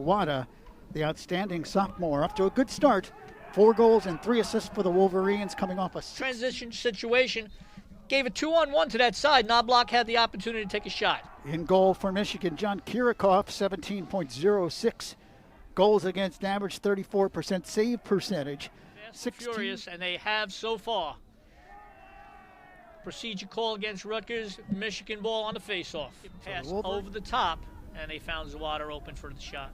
Wada, the outstanding sophomore, off to a good start. 4 goals and 3 assists for the Wolverines, coming off a transition situation. Gave a 2-on-1 to that side. Knobloch had the opportunity to take a shot. In goal for Michigan, John Kirikoff, 17.06 goals against average, 34% save percentage. Furious, and they have so far. Procedure call against Rutgers. Michigan ball on the face-off. Pass over the top, and they found Zawada open for the shot.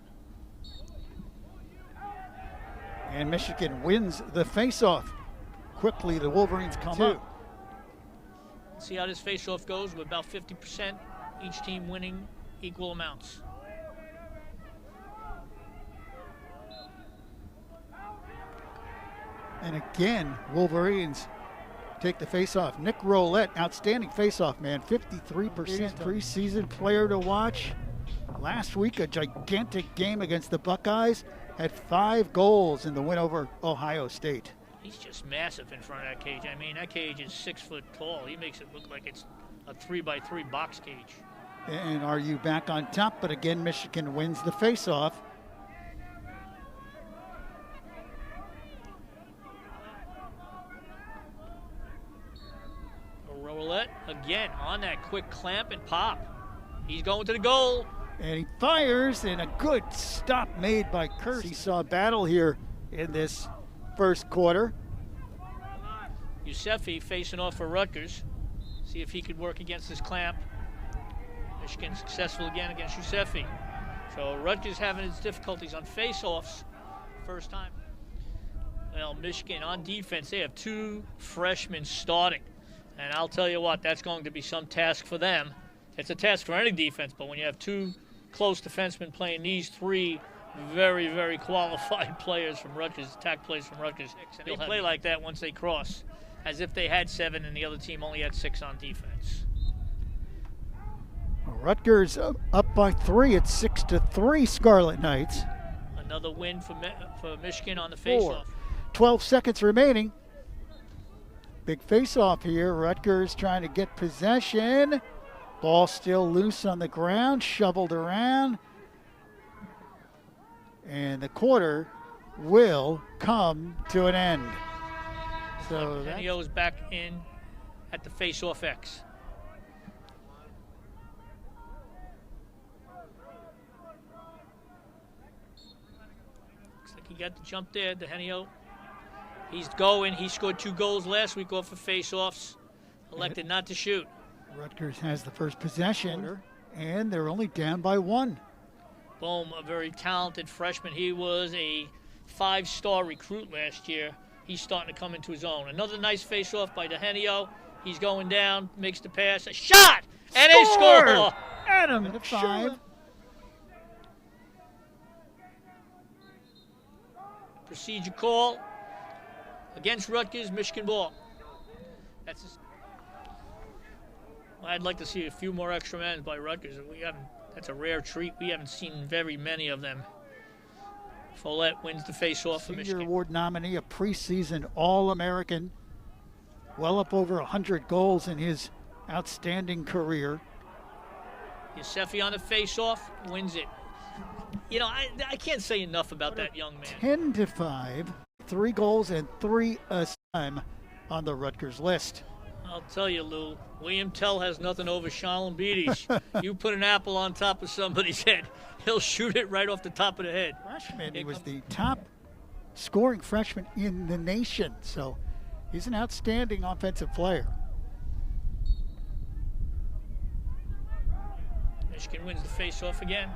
And Michigan wins the face-off. Quickly, the Wolverines come up. See how this face-off goes with about 50%, each team winning equal amounts. And again, Wolverines take the face-off. Nick Rowlett, outstanding face-off man, 53% preseason player to watch. Last week, a gigantic game against the Buckeyes, had 5 goals in the win over Ohio State. He's just massive in front of that cage. I mean, that cage is 6 foot tall. He makes it look like it's a 3x3 box cage. And are you back on top? But again, Michigan wins the face-off. Rowlett again on that quick clamp and pop. He's going to the goal. And he fires, and a good stop made by Kurtz. He saw a battle here in this first quarter. Yusefi facing off for Rutgers. See if he could work against this clamp. Michigan successful again against Yusefi. So Rutgers having its difficulties on face-offs first time. Well, Michigan on defense, they have 2 freshmen starting. And I'll tell you what, that's going to be some task for them. It's a task for any defense, but when you have 2 close defensemen playing these 3 very, very qualified players from Rutgers, attack players from Rutgers, and they play like that once they cross, as if they had 7 and the other team only had 6 on defense. Rutgers up by 3. It's 6-3 Scarlet Knights. Another win for Michigan on the faceoff. 12 seconds remaining. Big face-off here. Rutgers trying to get possession. Ball still loose on the ground, shoveled around. And the quarter will come to an end. So Henio is back in at the face-off X. Looks like he got the jump there, Henio. He's going. He scored 2 goals last week off of face-offs. Elected not to shoot. Rutgers has the first possession, and they're only down by 1. Bohm, a very talented freshman. He was a 5-star recruit last year. He's starting to come into his own. Another nice face-off by Dehenio. He's going down, makes the pass, a shot, and a score! Adam at 5. Procedure call against Rutgers, Michigan ball. I'd like to see a few more extra men by Rutgers. That's a rare treat. We haven't seen very many of them. Follett wins the face-off for Michigan. Senior Award nominee, a preseason All-American. Well up over 100 goals in his outstanding career. Yusefi on the face-off, wins it. You know, I can't say enough about that young man. 10-5, 3 goals and 3 assists on the Rutgers list. I'll tell you, Lou, William Tell has nothing over Sean Beatties. You put an apple on top of somebody's head, he'll shoot it right off the top of the head. Freshman, he was the top scoring freshman in the nation, so he's an outstanding offensive player. Michigan wins the face-off again.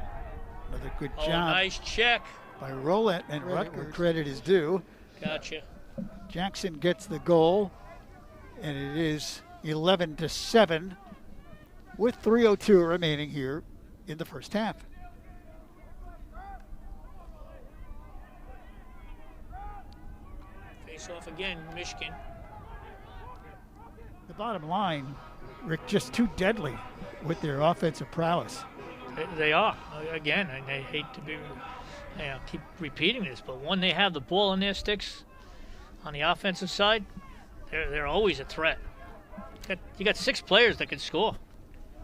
Another good Oh, job. Nice check. By Rowlett, and Rutgers credit is due. Gotcha. Jackson gets the goal, and it is 11-7 with 3:02 remaining here in the first half. Face off again, Michigan. The bottom line, Rick, just too deadly with their offensive prowess. They are. Again, I hate to keep repeating this, but when they have the ball in their sticks on the offensive side, they're always a threat. You got 6 players that can score.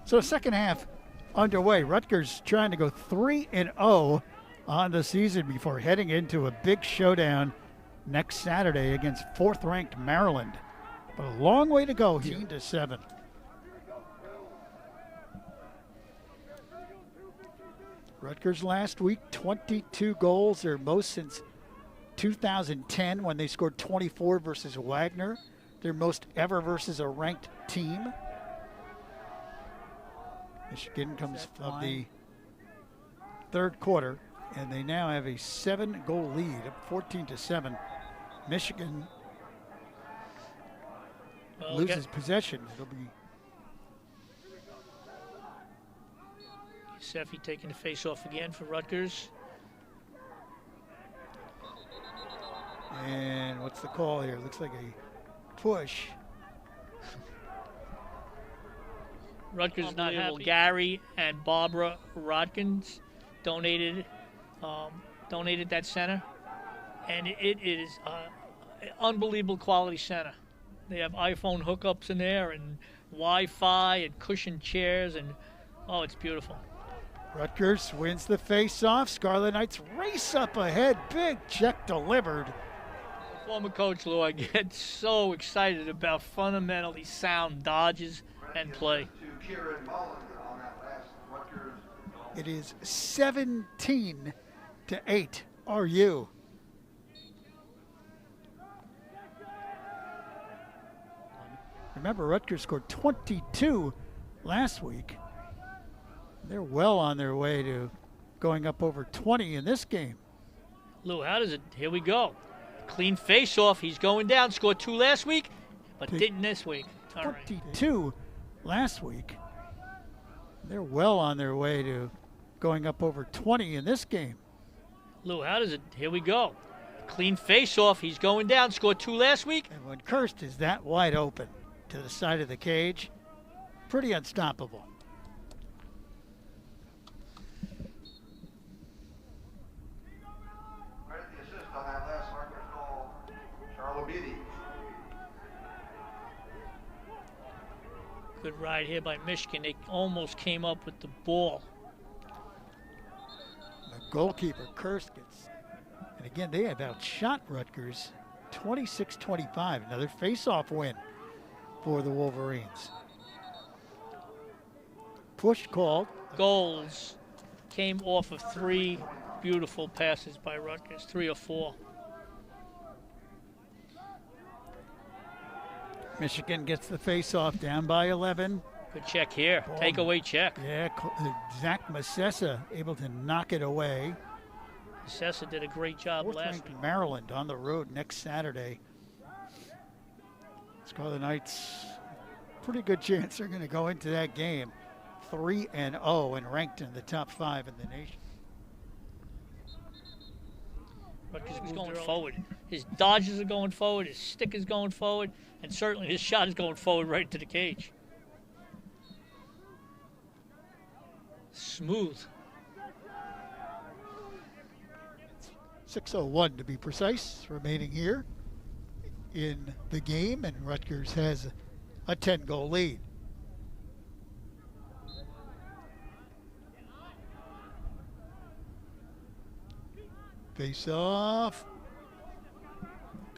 So second half underway. Rutgers trying to go 3-0 on the season before heading into a big showdown next Saturday against 4th-ranked Maryland. But a long way to go here. 14-7. Rutgers last week, 22 goals, their most since 2010 when they scored 24 versus Wagner, their most ever versus a ranked team. Michigan comes from the third quarter, and they now have a 7-goal lead, up 14-7. Michigan loses possession. It'll be Seffi taking the face-off again for Rutgers. And what's the call here? Looks like a push. Rutgers not happy. Gary and Barbara Rodkins donated that center, and it is unbelievable quality center. They have iPhone hookups in there and Wi-Fi and cushioned chairs, and oh, it's beautiful. Rutgers wins the face-off. Scarlet Knights race up ahead. Big check delivered. Former coach Lou, I get so excited about fundamentally sound dodges and play. It is 17-8 RU. Remember, Rutgers scored 22 last week. They're well on their way to going up over 20 in this game. Lou, how does it? Here we go. Clean face-off. He's going down. Scored 2 last week, but didn't this week. 22 last week. They're well on their way to going up over 20 in this game. Lou, how does it? Here we go. Clean face-off. He's going down. Scored 2 last week. And when Kirst is that wide open to the side of the cage, pretty unstoppable. Good ride here by Michigan. They almost came up with the ball. The goalkeeper, Kirst, gets, and again, they have outshot Rutgers 26-25. Another face-off win for the Wolverines. Push called. Goals came off of 3 beautiful passes by Rutgers, 3 or 4. Michigan gets the face-off down by 11. Good check here. Takeaway check. Yeah, Zach Masessa able to knock it away. Masessa did a great job last week. Maryland on the road next Saturday. Scarlet Knights, pretty good chance they're going to go into that game 3-0 and ranked in the top 5 in the nation. Rutgers is going forward. His dodges are going forward. His stick is going forward. And certainly his shot is going forward right to the cage. Smooth. 6:01 to be precise remaining here in the game, and Rutgers has a 10-goal lead. Face off.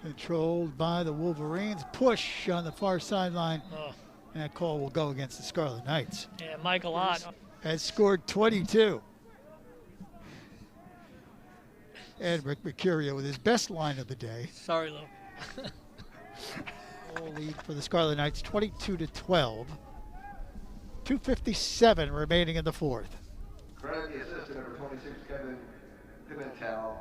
Controlled by the Wolverines. Push on the far sideline. Oh. And that call will go against the Scarlet Knights. Yeah, Michael Ott has scored 22. And Rick Mercurio with his best line of the day. Sorry, Lou. Goal lead for the Scarlet Knights, 22-12. 2:57 remaining in the fourth. Credit the assistant, number 26, Kevin Pimentel.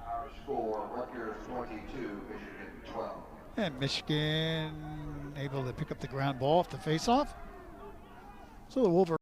Our score, Rutgers 22, Michigan 12. And Michigan able to pick up the ground ball off the face-off. So the Wolverines